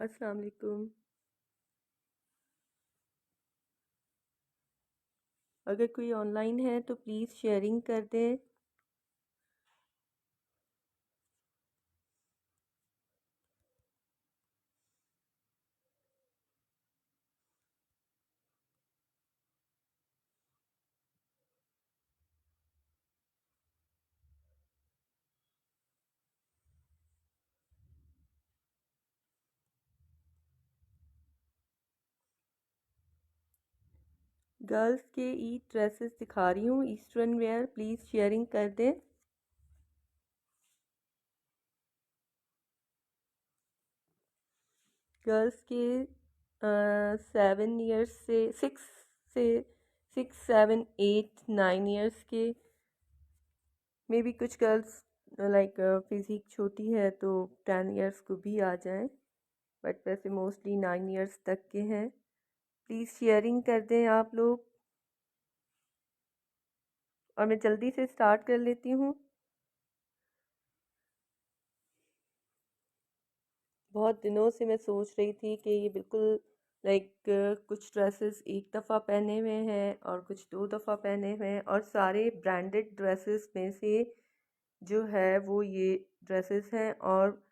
अस्सलाम वालेकुम। अगर कोई ऑनलाइन है तो प्लीज़ शेयरिंग कर दें। गर्ल्स के ईद ड्रेसेस दिखा रही हूँ, ईस्टर्न वेयर, प्लीज़ शेयरिंग कर दें। गर्ल्स के 7 ईयर्स से से 6, 7, 8, 9 ईयर्स के, मे बी कुछ गर्ल्स लाइक फिजिक छोटी है तो 10 ईयर्स को भी आ जाएं, बट वैसे मोस्टली 9 ईयर्स तक के हैं। प्लीज़ शेयरिंग कर दें आप लोग, और मैं जल्दी से स्टार्ट कर लेती हूँ। बहुत दिनों से मैं सोच रही थी कि ये बिल्कुल लाइक कुछ ड्रेसेस एक दफ़ा पहने हुए हैं और कुछ 2 दफ़ा पहने हुए हैं, और सारे ब्रांडेड ड्रेसेस में से जो है वो ये ड्रेसेस हैं, और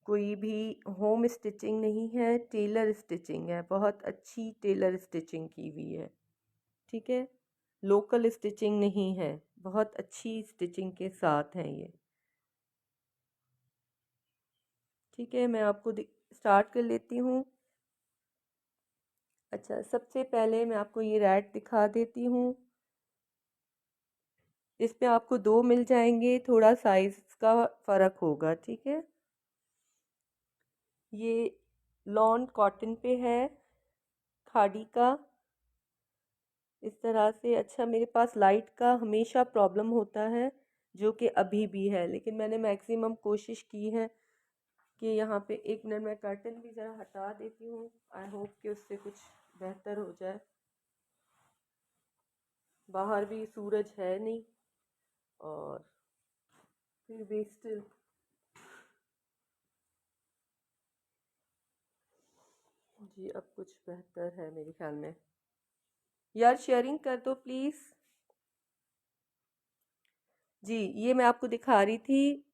कोई भी होम स्टिचिंग नहीं है, टेलर स्टिचिंग है, बहुत अच्छी टेलर स्टिचिंग की हुई है। ठीक है, लोकल स्टिचिंग नहीं है, बहुत अच्छी स्टिचिंग के साथ हैं ये। ठीक है, मैं आपको स्टार्ट कर लेती हूँ। अच्छा, सबसे पहले मैं आपको ये रैट दिखा देती हूँ। इसमें आपको 2 मिल जाएंगे, थोड़ा साइज का फ़र्क होगा। ठीक है, ये लॉन कॉटन पे है, खादी का, इस तरह से। अच्छा, मेरे पास लाइट का हमेशा प्रॉब्लम होता है, जो कि अभी भी है, लेकिन मैंने मैक्सिमम कोशिश की है कि यहाँ पे, एक मिनट मैं कर्टन भी ज़रा हटा देती हूँ, आई होप कि उससे कुछ बेहतर हो जाए। बाहर भी सूरज है नहीं, और फिर भी स्टिल जी अब कुछ बेहतर है मेरे ख्याल में। यार शेयरिंग कर दो प्लीज़। जी, ये मैं आपको दिखा रही थी,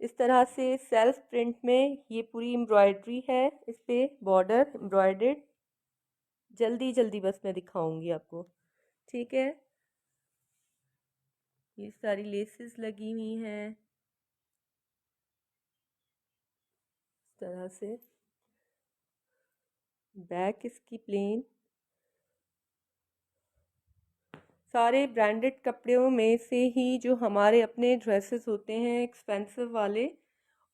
इस तरह से सेल्फ प्रिंट में ये पूरी एम्ब्रॉयडरी है, इस पे बॉर्डर एम्ब्रॉयडर्ड। जल्दी जल्दी बस मैं दिखाऊंगी आपको। ठीक है, ये सारी लेसेस लगी हुई हैं इस तरह से। बैक इसकी प्लेन। सारे ब्रांडेड कपड़ों में से ही जो हमारे अपने ड्रेसेस होते हैं एक्सपेंसिव वाले,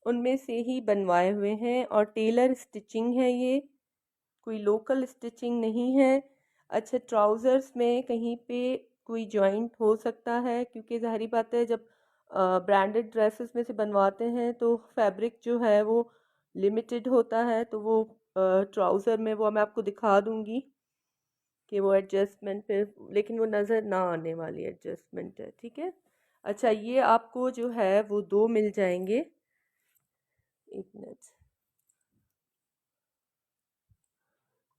उनमें से ही बनवाए हुए हैं, और टेलर स्टिचिंग है ये, कोई लोकल स्टिचिंग नहीं है। अच्छा, ट्राउज़र्स में कहीं पे कोई जॉइंट हो सकता है, क्योंकि ज़ाहिर बात है जब ब्रांडेड ड्रेसेस में से बनवाते हैं तो फैब्रिक जो है वो लिमिटेड होता है, तो वो ट्राउज़र में वो मैं आपको दिखा दूंगी कि वो एडजस्टमेंट पे, लेकिन वो नज़र ना आने वाली एडजस्टमेंट है। ठीक है, अच्छा, ये आपको जो है वो 2 मिल जाएंगे। एक मिनट,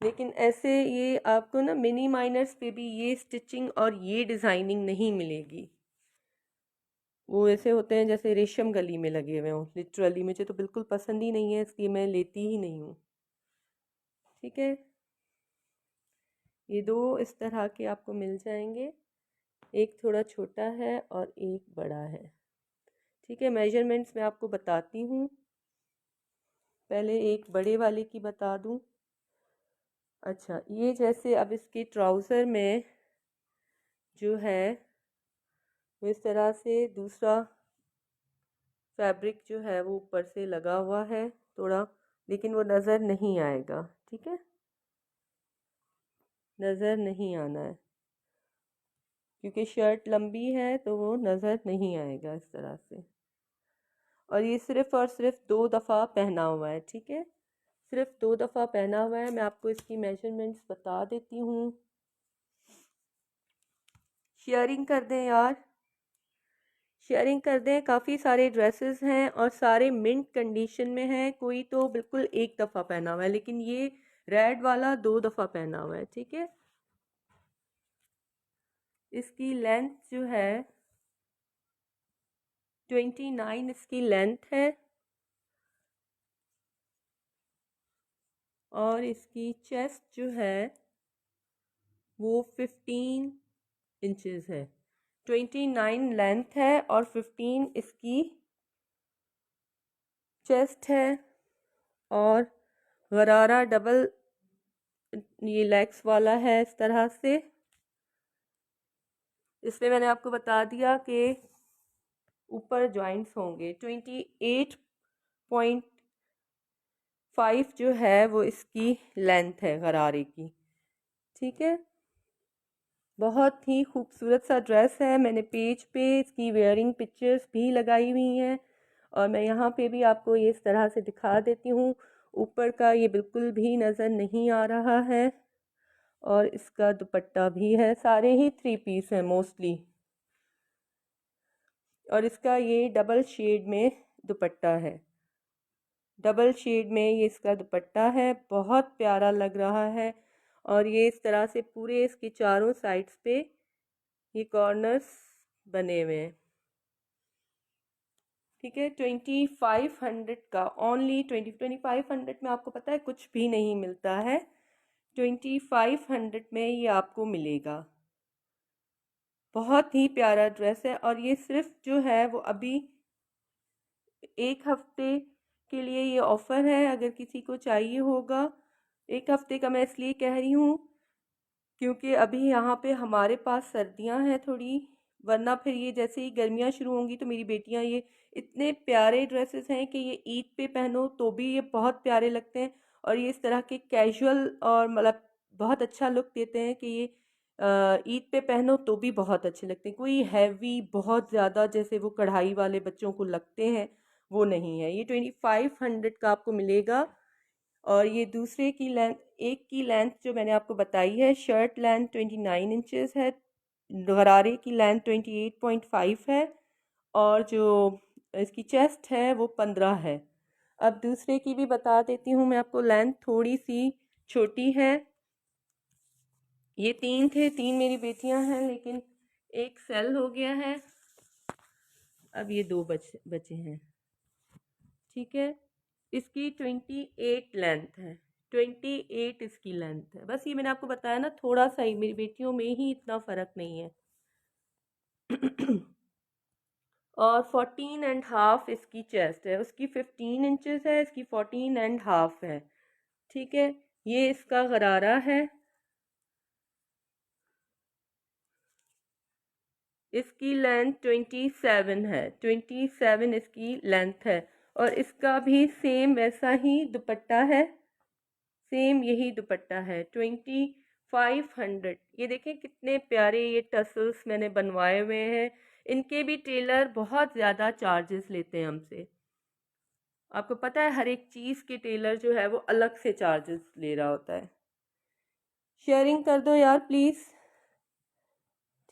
लेकिन ऐसे ये आपको ना मिनी माइनर्स पे भी ये स्टिचिंग और ये डिज़ाइनिंग नहीं मिलेगी। वो ऐसे होते हैं जैसे रेशम गली में लगे हुए हों, लिटरली मुझे तो बिल्कुल पसंद ही नहीं है, इसलिए मैं लेती ही नहीं हूँ। ठीक है, ये 2 इस तरह के आपको मिल जाएंगे, एक थोड़ा छोटा है और एक बड़ा है। ठीक है, मेजरमेंट्स मैं आपको बताती हूँ, पहले एक बड़े वाले की बता दूँ। अच्छा, ये जैसे अब इसके ट्राउज़र में जो है वो इस तरह से दूसरा फैब्रिक जो है वो ऊपर से लगा हुआ है थोड़ा, लेकिन वो नज़र नहीं आएगा। ठीक है, नज़र नहीं आना है, क्योंकि शर्ट लंबी है तो वो नज़र नहीं आएगा इस तरह से। और ये सिर्फ़ और सिर्फ 2 दफ़ा पहना हुआ है। ठीक है, सिर्फ 2 दफ़ा पहना हुआ है। मैं आपको इसकी मेजरमेंट्स बता देती हूँ। शेयरिंग कर दें यार, शेयरिंग कर दें। काफ़ी सारे ड्रेसेस हैं और सारे मिंट कंडीशन में हैं, कोई तो बिल्कुल एक दफ़ा पहना हुआ है, लेकिन ये रेड वाला 2 दफ़ा पहना हुआ है। ठीक है, इसकी लेंथ जो है 29 इसकी लेंथ है और इसकी चेस्ट जो है वो 15 इंचेस है। 29 लेंथ है और 15 इसकी चेस्ट है और गरारा डबल ये लेग्स वाला है इस तरह से। इसमें मैंने आपको बता दिया कि ऊपर जॉइंट्स होंगे। 28.5 जो है वो इसकी लेंथ है गरारे की। ठीक है, बहुत ही खूबसूरत सा ड्रेस है। मैंने पेज पे इसकी वेयरिंग पिक्चर्स भी लगाई हुई हैं और मैं यहाँ पे भी आपको ये इस तरह से दिखा देती हूँ। ऊपर का ये बिल्कुल भी नज़र नहीं आ रहा है और इसका दुपट्टा भी है, सारे ही 3 पीस हैं मोस्टली। और इसका ये डबल शेड में दुपट्टा है, डबल शेड में ये इसका दुपट्टा है, बहुत प्यारा लग रहा है। और ये इस तरह से पूरे इसके चारों साइड्स पे ये कॉर्नर्स बने हुए हैं। ठीक है, 2500 का ओनली 2500 में आपको पता है कुछ भी नहीं मिलता है। 2500 में ये आपको मिलेगा। बहुत ही प्यारा ड्रेस है और ये सिर्फ जो है वो अभी 1 हफ्ते के लिए ये ऑफ़र है। अगर किसी को चाहिए होगा, 1 हफ्ते का मैं इसलिए कह रही हूँ क्योंकि अभी यहाँ पे हमारे पास सर्दियाँ हैं थोड़ी, वरना फिर ये जैसे ही गर्मियाँ शुरू होंगी तो मेरी बेटियाँ ये इतने प्यारे ड्रेसेस हैं कि ये ईद पे पहनो तो भी ये बहुत प्यारे लगते हैं और ये इस तरह के कैजुअल और मतलब बहुत अच्छा लुक देते हैं कि ये ईद पे पहनो तो भी बहुत अच्छे लगते हैं। कोई हैवी बहुत ज़्यादा जैसे वो कढ़ाई वाले बच्चों को लगते हैं वो नहीं है। ये 2500 का आपको मिलेगा। और ये दूसरे की लेंथ, एक की लेंथ जो मैंने आपको बताई है, शर्ट लेंथ 29 इंचेस है, गरारे की लेंथ 28.5 है और जो इसकी चेस्ट है वो 15 है। अब दूसरे की भी बता देती हूँ मैं आपको, लेंथ थोड़ी सी छोटी है। ये 3 थे, 3 मेरी बेटियां हैं लेकिन एक सेल हो गया है, अब ये 2 बचे हैं। ठीक है, इसकी 28 लेंथ है, 28 इसकी लेंथ है। बस ये मैंने आपको बताया ना, थोड़ा सा ही, मेरी बेटियों में ही इतना फ़र्क नहीं है। और 14.5 इसकी चेस्ट है, उसकी 15 इंचेस है, इसकी 14.5 है। ठीक है, ये इसका गरारा है, इसकी लेंथ 27 है, 27 इसकी लेंथ है और इसका भी सेम वैसा ही दुपट्टा है, सेम यही दुपट्टा है। 2500। ये देखें कितने प्यारे ये टसल्स मैंने बनवाए हुए हैं। इनके भी टेलर बहुत ज़्यादा चार्जेस लेते हैं हमसे, आपको पता है, हर एक चीज़ के टेलर जो है वो अलग से चार्जेस ले रहा होता है। शेयरिंग कर दो यार प्लीज़।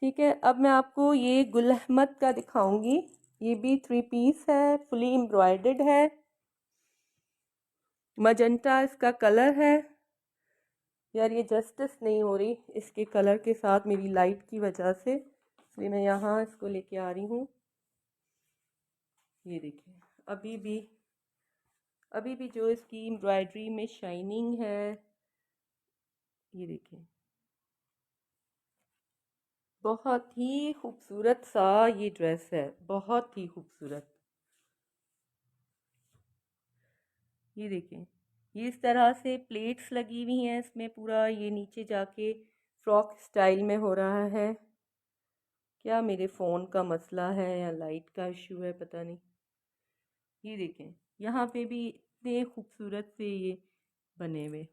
ठीक है, अब मैं आपको ये गुल अहमद का दिखाऊंगी। ये भी 3 पीस है, फुली एम्ब्रॉयडर्ड है, मजेंटा इसका कलर है। यार ये जस्टिस नहीं हो रही इसके कलर के साथ मेरी लाइट की वजह से, इसलिए मैं यहाँ इसको लेके आ रही हूँ। ये देखिए, अभी भी जो इसकी एम्ब्रॉयडरी में शाइनिंग है, ये देखिए, बहुत ही खूबसूरत सा ये ड्रेस है, बहुत ही खूबसूरत। ये देखें, ये इस तरह से प्लेट्स लगी हुई हैं इसमें, पूरा ये नीचे जाके फ्रॉक स्टाइल में हो रहा है। क्या मेरे फ़ोन का मसला है या लाइट का इशू है, पता नहीं। ये देखें, यहाँ पे भी इतने खूबसूरत से ये बने हुए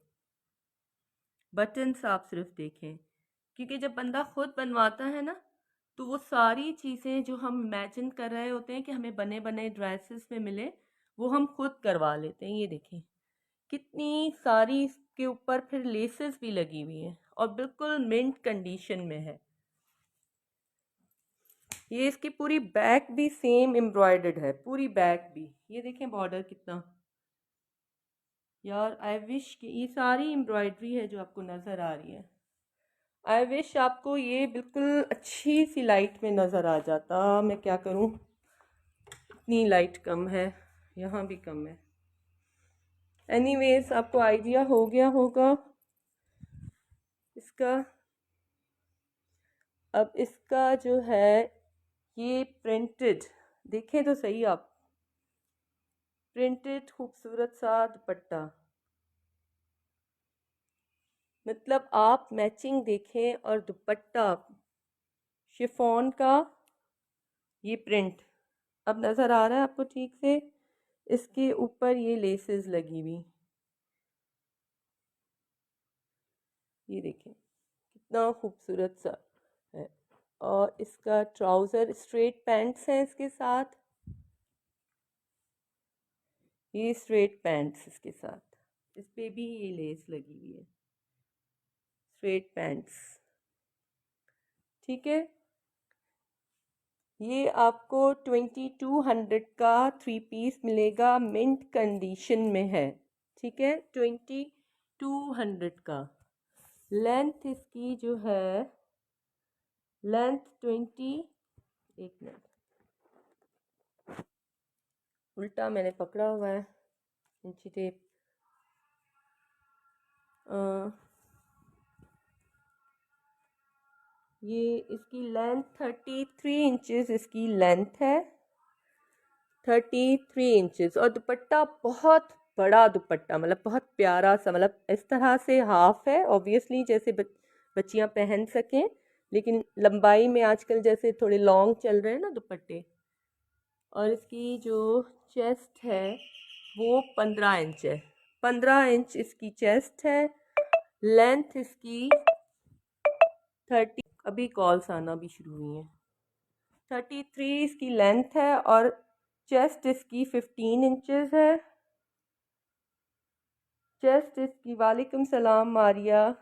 बटन्स, आप सिर्फ देखें, क्योंकि जब बंदा खुद बनवाता है ना तो वो सारी चीज़ें जो हम इमेजिन कर रहे होते हैं कि हमें बने बने ड्रेसेस में मिले, वो हम खुद करवा लेते हैं। ये देखें कितनी सारी इसके ऊपर फिर लेसेस भी लगी हुई हैं और बिल्कुल मिंट कंडीशन में है। ये इसकी पूरी बैक भी सेम एम्ब्रॉयडर्ड है, पूरी बैक भी। ये देखें बॉर्डर कितना, यार आई विश कि ये सारी एम्ब्रॉयडरी है जो आपको नज़र आ रही है। आई विश आपको ये बिल्कुल अच्छी सी लाइट में नज़र आ जाता। मैं क्या करूँ, इतनी लाइट कम है, यहाँ भी कम है। एनीवेज आपको आइडिया हो गया होगा इसका। अब इसका जो है ये प्रिंटेड, देखें तो सही आप, प्रिंटेड खूबसूरत सा दुपट्टा, मतलब आप मैचिंग देखें और दुपट्टा शिफॉन का, ये प्रिंट अब नज़र आ रहा है आपको ठीक से। इसके ऊपर ये लेसेस लगी हुई, ये देखें कितना खूबसूरत सा है। और इसका ट्राउज़र स्ट्रेट पैंट्स हैं इसके साथ, ये स्ट्रेट पैंट्स इसके साथ, इस पे भी ये लेस लगी हुई है, स्ट्रेट पैंट्स। ठीक है, ये आपको 2200 का 3 पीस मिलेगा, मिंट कंडीशन में है। ठीक है, 2200 का। लेंथ इसकी जो है, लेंथ 20, एक मिनट, उल्टा मैंने पकड़ा हुआ है इंची टेप। ये इसकी लेंथ 33 इंचेस इसकी लेंथ है, 33 इंचेस। और दुपट्टा बहुत बड़ा दुपट्टा, मतलब बहुत प्यारा सा, मतलब इस तरह से हाफ है ऑब्वियसली, जैसे बच्चियां पहन सकें, लेकिन लंबाई में आजकल जैसे थोड़े लॉन्ग चल रहे हैं ना दुपट्टे। और इसकी जो चेस्ट है वो 15 इंच है, 15 इंच इसकी चेस्ट है। लेंथ इसकी 30, अभी कॉल्स आना भी शुरू हुई हैं, 33 इसकी लेंथ है। और चेस्ट इसकी 15 इंचेस है, चेस्ट इसकी। वालेकुम सलाम मारिया।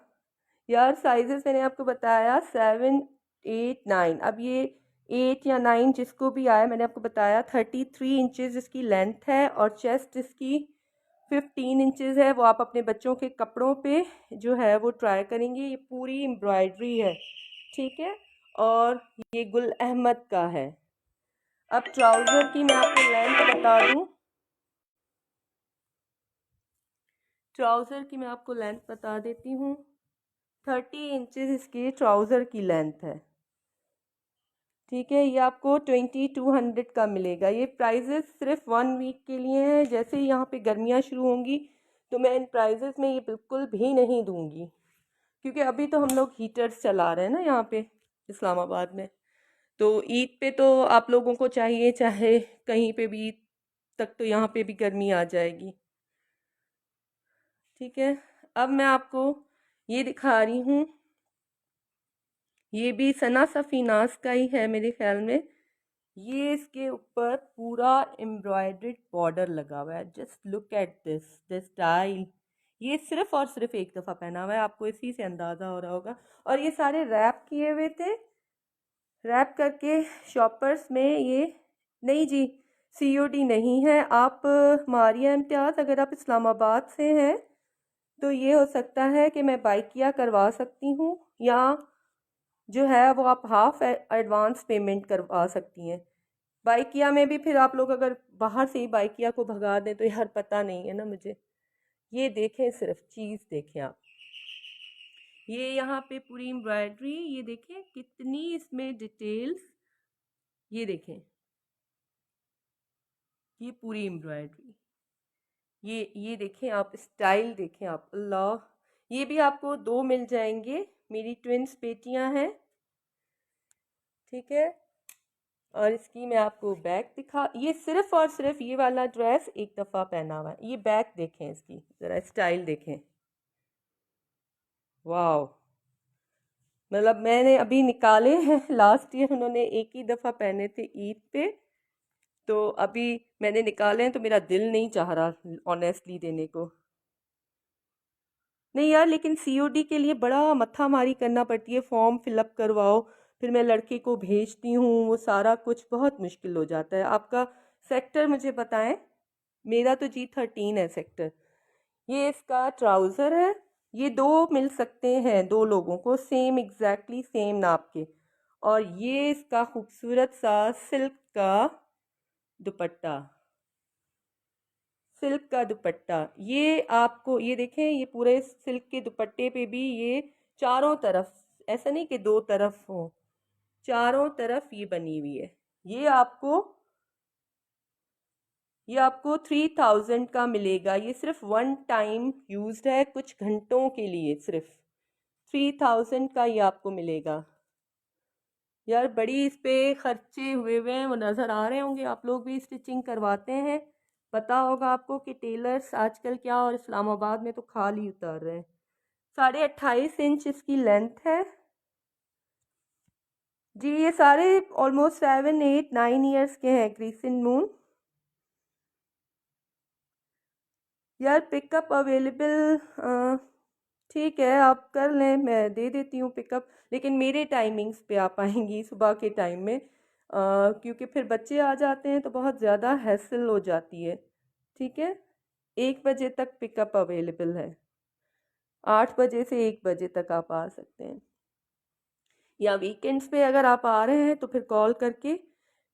यार साइजेस मैंने आपको बताया 7, 8, 9, अब ये 8 या 9 जिसको भी आया, मैंने आपको बताया 33 इंचेस इसकी लेंथ है और चेस्ट इसकी 15 इंचेस है। वो आप अपने बच्चों के कपड़ों पे जो है वो ट्राई करेंगे, ये पूरी एम्ब्रॉयडरी है। ठीक है, और ये गुल अहमद का है। अब ट्राउज़र की मैं आपको लेंथ बता दूं, ट्राउज़र की मैं आपको लेंथ बता देती हूँ। 30 इंचेस इसकी ट्राउज़र की लेंथ है। ठीक है, ये आपको 2200 का मिलेगा। ये प्राइजेस सिर्फ 1 वीक के लिए हैं, जैसे ही यहाँ पे गर्मियाँ शुरू होंगी तो मैं इन प्राइजेस में ये बिल्कुल भी नहीं दूंगी, क्योंकि अभी तो हम लोग हीटर्स चला रहे हैं ना यहाँ पे इस्लामाबाद में। तो ईद पे तो आप लोगों को चाहिए, चाहे कहीं पे भी ईद तक तो यहाँ पे भी गर्मी आ जाएगी। ठीक है, अब मैं आपको ये दिखा रही हूँ, ये भी सना सफ़ीनास का ही है मेरे ख्याल में। ये इसके ऊपर पूरा एम्ब्रॉयडर्ड बॉर्डर लगा हुआ है। Just look at this style. ये सिर्फ और सिर्फ एक दफ़ा पहना हुआ है, आपको इसी से अंदाज़ा हो रहा होगा। और ये सारे रैप किए हुए थे, रैप करके शॉपर्स में। ये नहीं जी, सीओडी नहीं है। आप मारिया इम्तियाज़, अगर आप इस्लामाबाद से हैं तो ये हो सकता है कि मैं बाइकिया करवा सकती हूँ, या जो है वो आप हाफ एडवांस पेमेंट करवा सकती हैं। बाइकिया में भी फिर आप लोग अगर बाहर से ही बाइकिया को भगा दें तो यार पता नहीं है ना मुझे। ये देखें, सिर्फ चीज़ देखें आप, ये यहाँ पे पूरी एम्ब्रॉयडरी, ये देखें कितनी इसमें डिटेल्स, ये देखें, ये पूरी एम्ब्रॉयडरी, ये देखें आप, स्टाइल देखें आप, अल्लाह। ये भी आपको 2 मिल जाएंगे, मेरी ट्विंस बेटियां हैं। ठीक है, और इसकी मैं आपको बैक दिखा, ये सिर्फ और सिर्फ ये वाला ड्रेस एक दफ़ा पहना हुआ है। ये बैक देखें, इसकी ज़रा स्टाइल देखें, वाह। मतलब मैंने अभी निकाले हैं, लास्ट ईयर उन्होंने एक ही दफ़ा पहने थे ईद पे, तो अभी मैंने निकाले हैं तो मेरा दिल नहीं चाह रहा ऑनेस्टली देने को। नहीं यार, लेकिन सीओडी के लिए बड़ा मत्था मारी करना पड़ती है, फॉर्म फिलअप करवाओ, फिर मैं लड़के को भेजती हूँ, वो सारा कुछ बहुत मुश्किल हो जाता है। आपका सेक्टर मुझे बताएं। मेरा तो G13 है सेक्टर। ये इसका ट्राउज़र है। ये दो मिल सकते हैं, दो लोगों को सेम एग्जैक्टली सेम नाप के। और ये इसका खूबसूरत सा सिल्क का दुपट्टा, सिल्क का दुपट्टा। ये आपको ये देखें, ये पूरे सिल्क के दुपट्टे पे भी ये चारों तरफ, ऐसा नहीं कि दो तरफ हो, चारों तरफ ये बनी हुई है। ये आपको ये आपको 3000 का मिलेगा। ये सिर्फ वन टाइम यूज्ड है, कुछ घंटों के लिए, सिर्फ 3000 का ये आपको मिलेगा। यार बड़ी इस पे खर्चे हुए हुए हैं, वो नज़र आ रहे होंगे। आप लोग भी स्टिचिंग करवाते हैं, पता होगा आपको कि टेलर्स आजकल क्या, और इस्लामाबाद में तो खाल ही उतार रहे हैं। 28.5 इंच इसकी लेंथ है जी। ये सारे ऑलमोस्ट 7, 8, 9 ईयर्स के हैं। Crescent moon. यार पिकअप अवेलेबल, ठीक है आप कर लें, मैं दे देती हूँ पिकअप, लेकिन मेरे टाइमिंग्स पे आप आएंगी सुबह के टाइम में, क्योंकि फिर बच्चे आ जाते हैं तो बहुत ज़्यादा हैसल हो जाती है। ठीक है, 1 बजे तक पिकअप अवेलेबल है। 8 बजे से 1 बजे तक आप आ सकते हैं, या वीकेंड्स पे अगर आप आ रहे हैं तो फिर कॉल करके,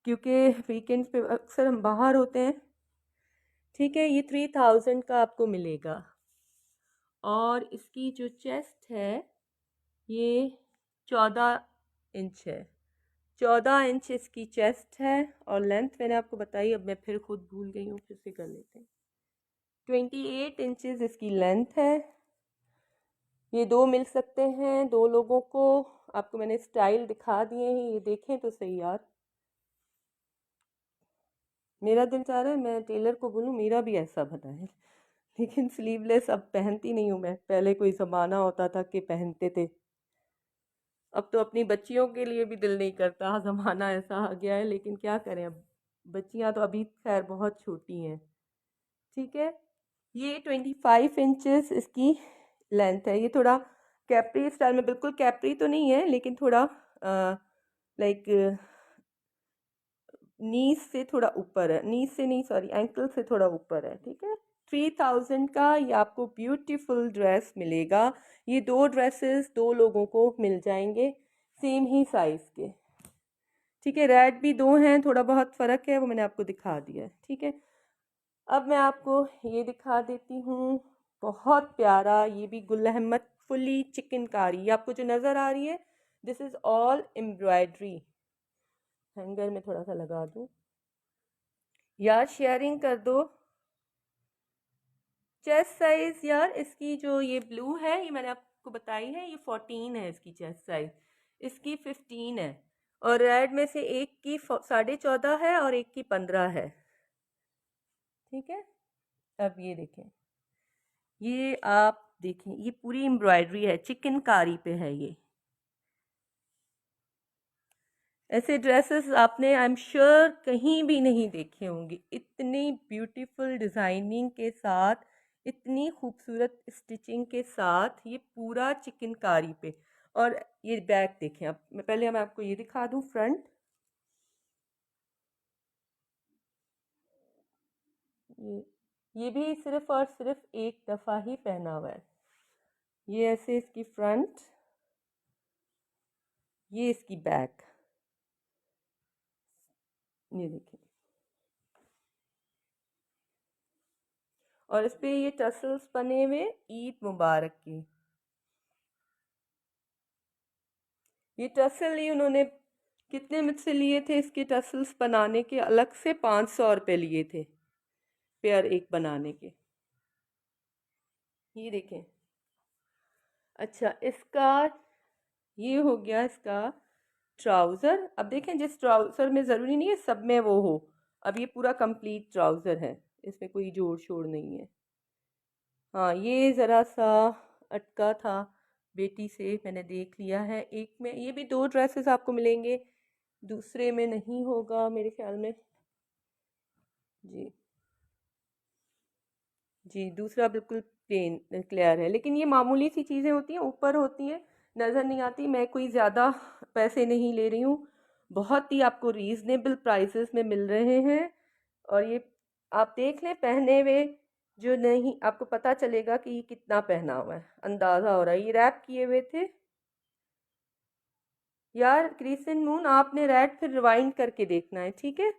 क्योंकि वीकेंड्स पे अक्सर हम बाहर होते हैं। ठीक है, ये 3000 का आपको मिलेगा। और इसकी जो चेस्ट है ये 14 इंच है। 14 इंच इसकी चेस्ट है। और लेंथ मैंने आपको बताई, अब मैं फिर खुद भूल गई हूँ, फिर से कर लेते हैं। 28 इंचेस इसकी लेंथ है। ये दो मिल सकते हैं, दो लोगों को। आपको मैंने स्टाइल दिखा दिए हैं, ये देखें तो सही यार। मेरा दिल चाह रहा है मैं टेलर को बोलूँ मेरा भी ऐसा बना है, लेकिन स्लीवलेस अब पहनती नहीं हूँ मैं। पहले कोई ज़माना होता था कि पहनते थे, अब तो अपनी बच्चियों के लिए भी दिल नहीं करता। ज़माना ऐसा आ गया है, लेकिन क्या करें अब, बच्चियां तो अभी खैर बहुत छोटी हैं। ठीक है, ये 25 इंचेस इसकी लेंथ है। ये थोड़ा कैप्री स्टाइल में, बिल्कुल कैप्री तो नहीं है, लेकिन थोड़ा लाइक नीज से थोड़ा ऊपर है, नीज से नहीं, सॉरी, एंकल से थोड़ा ऊपर है। ठीक है, 3000 का ये आपको ब्यूटीफुल ड्रेस मिलेगा। ये दो ड्रेसेस दो लोगों को मिल जाएंगे, सेम ही साइज के। ठीक है, रेड भी दो हैं, थोड़ा बहुत फ़र्क है, वो मैंने आपको दिखा दिया है। ठीक है, अब मैं आपको ये दिखा देती हूँ, बहुत प्यारा, ये भी गुल अहमद फुली चिकनकारी। ये आपको जो नज़र आ रही है, this is all embroidery. Hanger में थोड़ा सा लगा दूँ यार, शेयरिंग कर दो। चेस्ट साइज यार इसकी जो ये ब्लू है, ये मैंने आपको बताई है, ये 14 है इसकी चेस्ट साइज, इसकी 15 है। और रेड में से एक की 14.5 है और एक की 15 है। ठीक है, अब ये देखें, ये आप देखें, ये पूरी एम्ब्रॉयडरी है, चिकनकारी पे है ये। ऐसे ड्रेसेस आपने आई एम श्योर कहीं भी नहीं देखे होंगे, इतनी ब्यूटीफुल डिज़ाइनिंग के साथ, इतनी खूबसूरत स्टिचिंग के साथ, ये पूरा चिकनकारी पे। और ये बैक देखें आप, मैं पहले मैं आपको ये दिखा दूं फ्रंट। ये भी सिर्फ और सिर्फ एक दफ़ा ही पहना हुआ है। ये ऐसे इसकी फ्रंट, ये इसकी बैक, ये देखिए। और इस पे ये टसल्स बने हुए ईद मुबारक की। ये टसल ही उन्होंने कितने मुझसे लिए थे, इसके टसल्स बनाने के अलग से 500 रुपये लिए थे, पेयर एक बनाने के। ये देखें। अच्छा, इसका ये हो गया इसका ट्राउज़र। अब देखें, जिस ट्राउज़र में ज़रूरी नहीं है सब में वो हो, अब ये पूरा कंप्लीट ट्राउज़र है, इसमें कोई जोड़ शोड़ नहीं है। हाँ, ये ज़रा सा अटका था बेटी से, मैंने देख लिया है। एक में ये भी दो ड्रेसेस आपको मिलेंगे, दूसरे में नहीं होगा मेरे ख्याल में। जी जी, दूसरा बिल्कुल प्लेन क्लियर है, लेकिन ये मामूली सी चीज़ें होती हैं, ऊपर होती हैं, नज़र नहीं आती। मैं कोई ज़्यादा पैसे नहीं ले रही हूँ, बहुत ही आपको रीज़नेबल प्राइसेस में मिल रहे हैं। और ये आप देख लें पहने हुए, जो नहीं आपको पता चलेगा कि ये कितना पहना हुआ है, अंदाज़ा हो रहा है। ये रैप किए हुए थे यार। क्रिसेंट मून आपने रेड फिर रिवाइंड करके देखना है, ठीक है।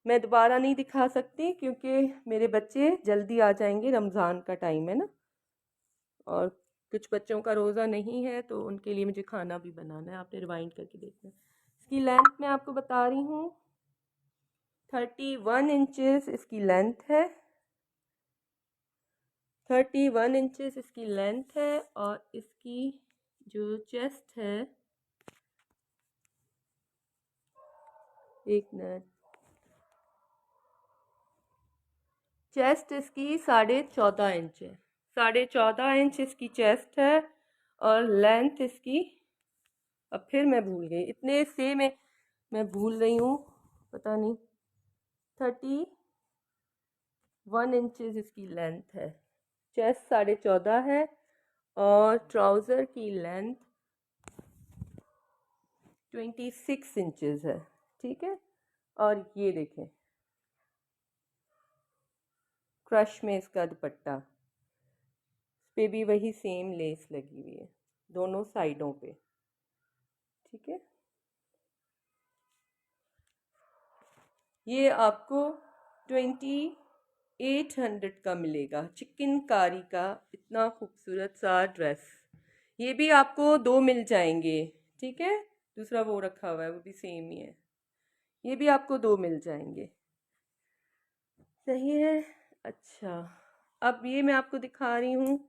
मैं दोबारा नहीं दिखा सकती क्योंकि मेरे बच्चे जल्दी आ जाएंगे, रमज़ान का टाइम है ना, और कुछ बच्चों का रोज़ा नहीं है तो उनके लिए मुझे खाना भी बनाना है। आपने रिवाइंड करके देखना है। इसकी लेंथ मैं आपको बता रही हूँ, 31 इंचेस इसकी लेंथ है। 31 इंचेस इसकी लेंथ है। और इसकी जो चेस्ट है, एक मिनट, चेस्ट इसकी 14.5 इंच है। 14.5 इंच इसकी चेस्ट है। और लेंथ इसकी, अब फिर मैं भूल गई, इतने से मैं भूल रही हूँ, पता नहीं। 31 इंचेस इसकी लेंथ है। चेस्ट 14.5 है और ट्राउज़र की लेंथ 26 इंचेस है, ठीक है। और ये देखें क्रश में इसका दुपट्टा, इस पे भी वही सेम लेस लगी हुई है दोनों साइडों पे, ठीक है। ये आपको 2800 का मिलेगा, चिकनकारी का इतना खूबसूरत सा ड्रेस। ये भी आपको दो मिल जाएंगे, ठीक है। दूसरा वो रखा हुआ है, वो भी सेम ही है। ये भी आपको दो मिल जाएंगे, सही है। अच्छा, अब ये मैं आपको दिखा रही हूँ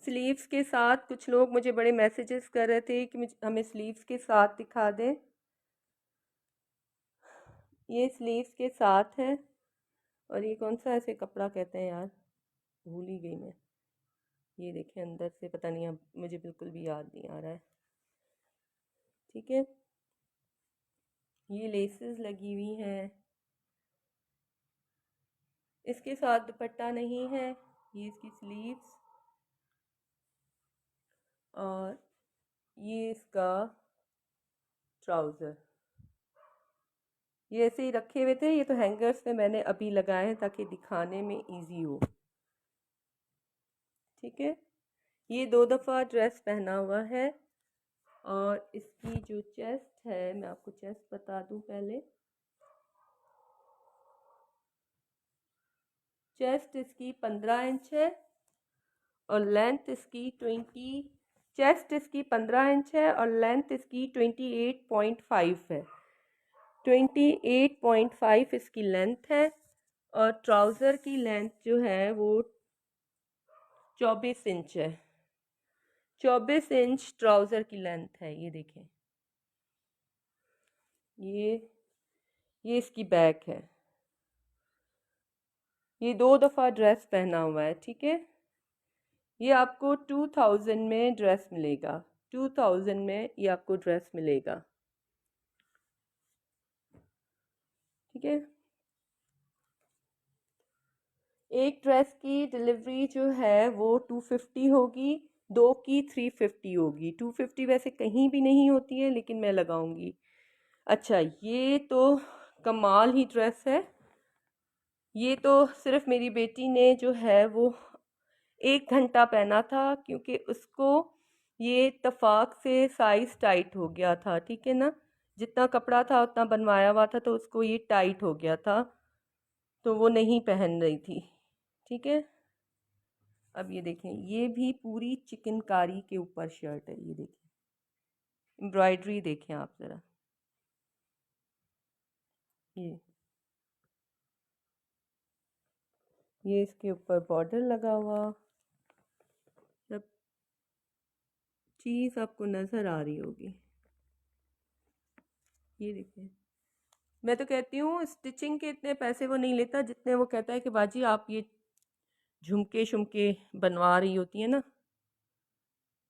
स्लीव्स के साथ। कुछ लोग मुझे बड़े मैसेजेस कर रहे थे कि हमें स्लीव्स के साथ दिखा दें। ये स्लीव्स के साथ है। और ये कौन सा ऐसे कपड़ा कहते हैं यार, भूल ही गई मैं। ये देखें अंदर से, पता नहीं, अब मुझे बिल्कुल भी याद नहीं आ रहा है, ठीक है। ये लेसेस लगी हुई हैं, इसके साथ दुपट्टा नहीं है। ये इसकी स्लीव्स और ये इसका ट्राउज़र, ये ऐसे ही रखे हुए थे। ये तो हैंगर्स में मैंने अभी लगाए हैं ताकि दिखाने में इजी हो, ठीक है। ये 2 दफ़ा ड्रेस पहना हुआ है। और इसकी जो चेस्ट है, मैं आपको चेस्ट बता दूं पहले। चेस्ट इसकी 15 इंच है और लेंथ इसकी 20, चेस्ट इसकी 15 इंच है और लेंथ इसकी 28.5 है। 28.5 इसकी लेंथ है। और ट्राउज़र की लेंथ जो है वो 24 इंच है। 24 इंच ट्राउज़र की लेंथ है। ये देखें, ये इसकी बैक है। ये 2 दफ़ा ड्रेस पहना हुआ है, ठीक है। ये आपको 2000 में ड्रेस मिलेगा, 2000 में ये आपको ड्रेस मिलेगा, ठीक है। एक ड्रेस की डिलीवरी जो है वो 250 होगी, दो की 350 होगी। 250 वैसे कहीं भी नहीं होती है लेकिन मैं लगाऊंगी। अच्छा, ये तो कमाल ही ड्रेस है। ये तो सिर्फ मेरी बेटी ने जो है वो 1 घंटा पहना था क्योंकि उसको ये इत्तेफाक से साइज़ टाइट हो गया था, ठीक है ना। जितना कपड़ा था उतना बनवाया हुआ था तो उसको ये टाइट हो गया था, तो वो नहीं पहन रही थी, ठीक है। अब ये देखें, ये भी पूरी चिकनकारी के ऊपर शर्ट है। ये देखें एम्ब्रॉयडरी, देखें आप ज़रा, ये इसके ऊपर बॉर्डर लगा हुआ, सब चीज़ आपको नज़र आ रही होगी। ये देखें, मैं तो कहती हूँ स्टिचिंग के इतने पैसे वो नहीं लेता जितने वो कहता है कि बाजी आप ये झुमके शुमके बनवा रही होती है ना।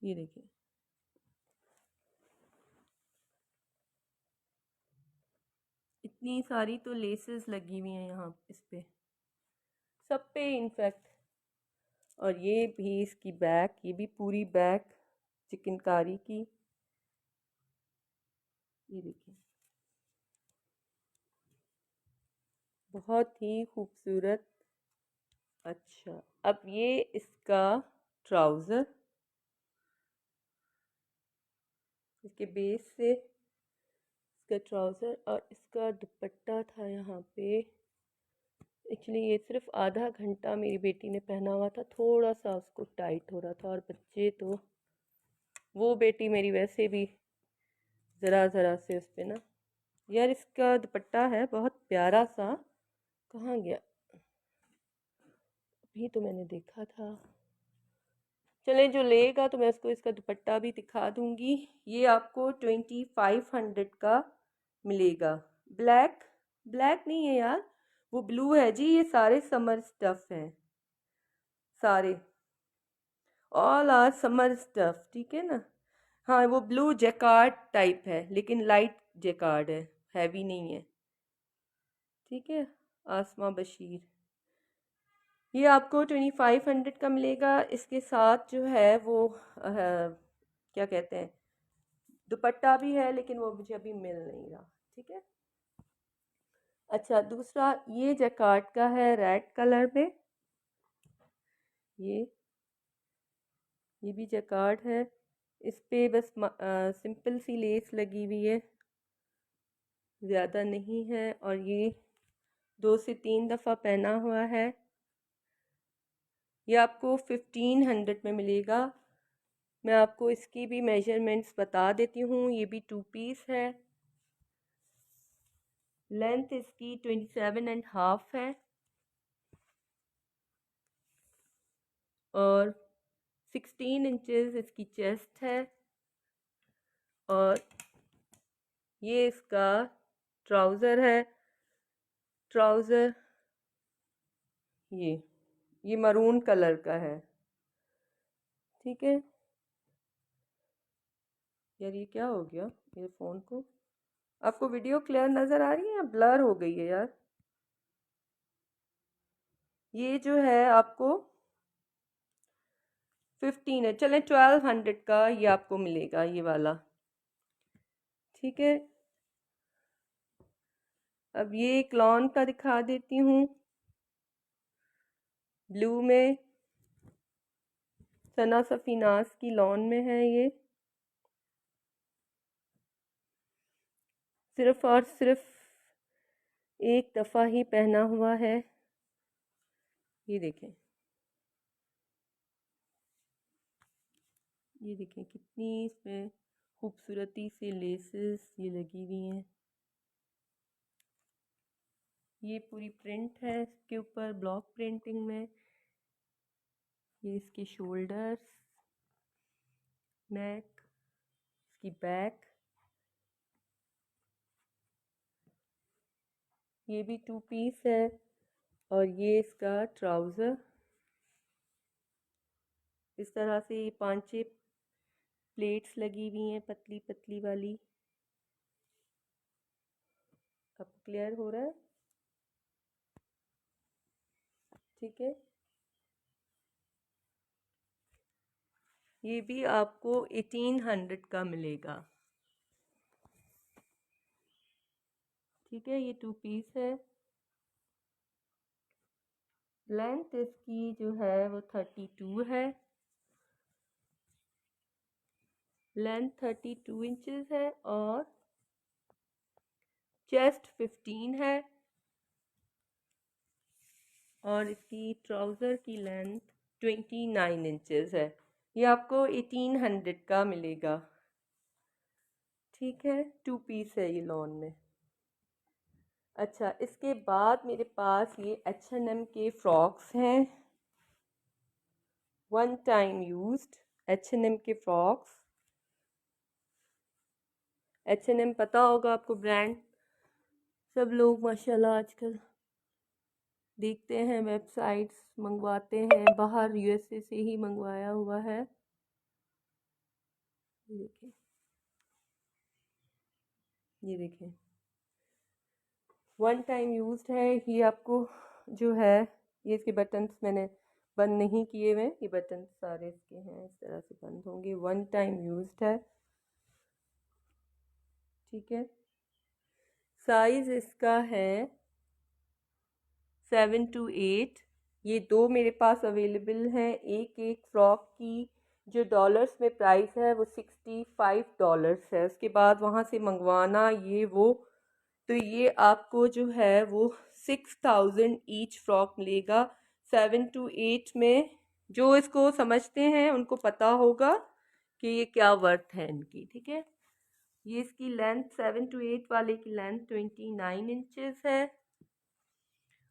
ये देखें, इतनी सारी तो लेसेस लगी हुई हैं यहाँ इस पे, सब पे इनफैक्ट। और ये भी इसकी बैक, ये भी पूरी बैक चिकनकारी की। ये देखिए, बहुत ही खूबसूरत। अच्छा, अब ये इसका ट्राउज़र, इसके बेस से इसका ट्राउज़र और इसका दुपट्टा था यहाँ पे। एक्चुअली ये सिर्फ आधा घंटा मेरी बेटी ने पहना हुआ था, थोड़ा सा उसको टाइट हो रहा था। और बच्चे तो, वो बेटी मेरी वैसे भी ज़रा ज़रा से उस पे ना। यार इसका दुपट्टा है बहुत प्यारा सा, कहाँ गया, अभी तो मैंने देखा था। चले, जो लेगा तो मैं उसको इसका दुपट्टा भी दिखा दूंगी। ये आपको 2500 का मिलेगा। ब्लैक, ब्लैक नहीं है यार, वो ब्लू है जी। ये सारे समर स्टफ हैं, सारे ऑल आर समर स्टफ, ठीक है ना। हाँ, वो ब्लू जैकार्ड टाइप है, लेकिन लाइट जैकार्ड है, हैवी नहीं है, ठीक है। आसमा बशीर, ये आपको 2500 का मिलेगा। इसके साथ जो है वो क्या कहते हैं, दुपट्टा भी है, लेकिन वो मुझे अभी मिल नहीं रहा, ठीक है। अच्छा, दूसरा ये जैकार्ड का है रेड कलर में। ये भी जैकार्ड है, इस पे बस सिंपल सी लेस लगी हुई है, ज़्यादा नहीं है। और ये 2 से 3 दफ़ा पहना हुआ है। ये आपको 1500 में मिलेगा। मैं आपको इसकी भी मेजरमेंट्स बता देती हूँ। ये भी 2 पीस है। लेंथ इसकी 27.5 है और 16 इंचेस इसकी चेस्ट है। और ये इसका ट्राउज़र है। ट्राउज़र ये मरून कलर का है, ठीक है। यार ये क्या हो गया मेरे फ़ोन को, आपको वीडियो क्लियर नज़र आ रही है या ब्लर हो गई है यार। ये जो है आपको 15 है, चलें 1200 का ये आपको मिलेगा, ये वाला, ठीक है। अब ये एक लॉन का दिखा देती हूँ, ब्लू में, सना सफीनास की लॉन में है ये। सिर्फ और सिर्फ एक दफ़ा ही पहना हुआ है। ये देखें, ये देखें कितनी इसमें खूबसूरती से लेसेस ये लगी हुई हैं। ये पूरी प्रिंट है इसके ऊपर, ब्लॉक प्रिंटिंग में। ये इसके शोल्डर्स, नेक, इसकी बैक, ये भी 2 पीस है। और ये इसका ट्राउज़र, इस तरह से ये 5-6 प्लेट्स लगी हुई हैं, पतली पतली वाली। अब क्लियर हो रहा है, ठीक है। ये भी आपको 1800 का मिलेगा, ठीक है। ये 2 पीस है। लेंथ इसकी जो है वो 32 है, लेंथ 32 इंचेस है। और चेस्ट 15 है। और इसकी ट्राउज़र की लेंथ 29 इंचेस है। ये आपको 1800 का मिलेगा, ठीक है। 2 पीस है ये लॉन में। अच्छा, इसके बाद मेरे पास ये H&M के फ्रॉक्स हैं, 1 टाइम यूज्ड H&M के फ्रॉक्स। H&M पता होगा आपको ब्रांड, सब लोग माशाल्लाह आजकल देखते हैं, वेबसाइट्स मंगवाते हैं, बाहर USA से ही मंगवाया हुआ है। देखिए, ये देखें 1 टाइम यूज्ड है। ये आपको जो है, ये इसके बटन्स मैंने बंद नहीं किए हुए, ये बटन सारे इसके हैं, इस तरह से बंद होंगे। 1 टाइम यूज्ड है, ठीक है। साइज़ इसका है 7 to 8। ये दो मेरे पास अवेलेबल हैं। एक फ्रॉक की जो डॉलर्स में प्राइस है वो $65 है। उसके बाद वहाँ से मंगवाना ये वो, तो ये आपको जो है वो 6000 ईच फ्रॉक मिलेगा 7 to 8 में। जो इसको समझते हैं उनको पता होगा कि ये क्या वर्थ है इनकी, ठीक है। ये इसकी लेंथ 7 to 8 वाले की लेंथ 29 इंचेस है,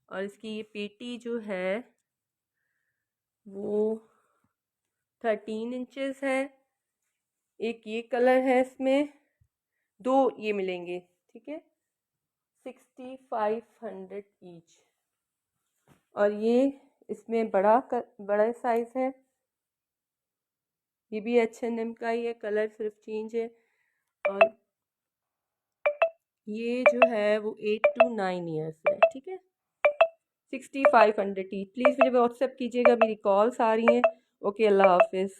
और इसकी ये पेटी जो है वो 13 इंचेस है। एक ये कलर है, इसमें दो ये मिलेंगे, ठीक है, 6500 ईच। और ये इसमें बड़ा साइज है, ये भी H&M का ही है, कलर सिर्फ चेंज है। और ये जो है वो 8 to 9 ईयर्स है, ठीक है। 6500 ईच। प्लीज़ मुझे व्हाट्सएप कीजिएगा, मेरी कॉल्स आ रही हैं। ओके, अल्लाह हाफिज़।